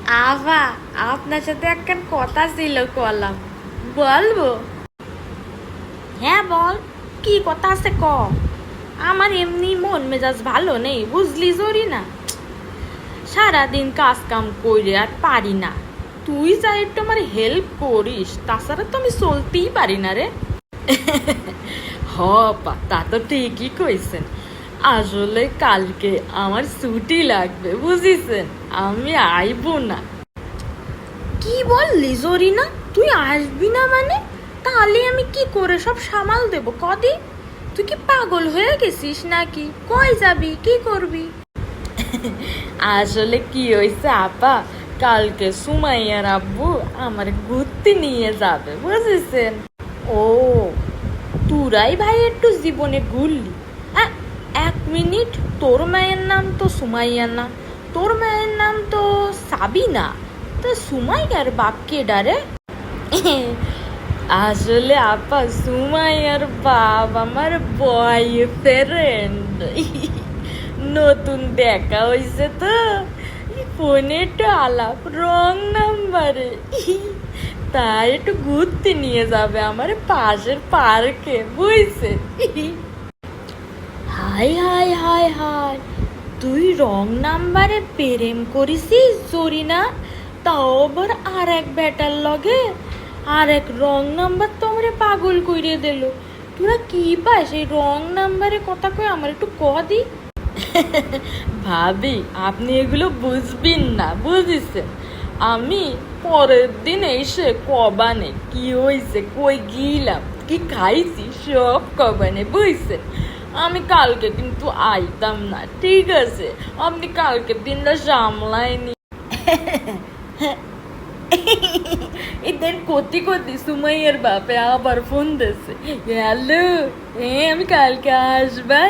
আভা, আপনার সাথে একখান কথা ছিল কলাম, বলবো? হ্যাঁ বল, কি কথা আছে ক। আমার এমনি মন মেজাজ ভালো নেই, বুঝলি জরি না। সারাদিন কাজ কাম করে আর পারি না। তুই যা একটু আমার হেল্প করিস, তাছাড়া তো আমি চলতেই পারি না রে। হ পা, তা তো ঠিকই কইছেন। আসলে কালকে আমার ছুটি লাগবে, বুঝিছেন। আমি আইব না। কি বললি জরিনা? তুই আসবি না মানে? তাহলে আমি কি করে সব সামাল দেব কদি? তুই কি পাগল হয়ে গেছিস নাকি? কই যাবি, কি করবি? আসলে কি হয়েছে আপা, কালকে সুমাইয়ার আব্বু আমার ঘুরতে নিয়ে যাবে, বুঝেছেন। ও, তুরাই ভাই একটু জীবনে ঘুরলি। আ, এক মিনিট, তোর মায়ের নাম তো সুমাইয়া না, তোর মায়ের নাম তো সাবিনা। তো সুমাইয়ার বাপ কে ডারে? আসলে আপা, সুমাইয়ার বাপ আমার বয়ফ্রেন্ড। নতুন দেখা হয়েছে তো, ফোনে একটু আলাপ, রং নাম্বারে। তাই একটু ঘুরতে নিয়ে যাবে আমার পাশের পার্কে, বুঝছে। হাই হাই হাই হাই, তুই রং নাম্বারে প্রেম করিসিস জরিনা? তাও আবার আর এক বেটার লগে। আর এক রং নাম্বার তো আমারে পাগল কইরে দিল। তোরা কি পাস এই রং নাম্বারে কথা কই, আমার একটু ক দি। ভাবি, আপনি এগুলো বুঝবেন না, বুঝিছেন। আমি পরের দিন এসে কবানে কি হয়েছে, কই গিলাম, কি খাইছি, সব কবানে, বুঝছেন। আমি কালকে কিন্তু আইতাম না, ঠিক আছে? আপনি কালকের দিনটা সামলাইনি। এদের কতি কতি সুমাইয়ের বাপে আবার ফোন দিছে। হ্যালো, আমি কালকে আসবা।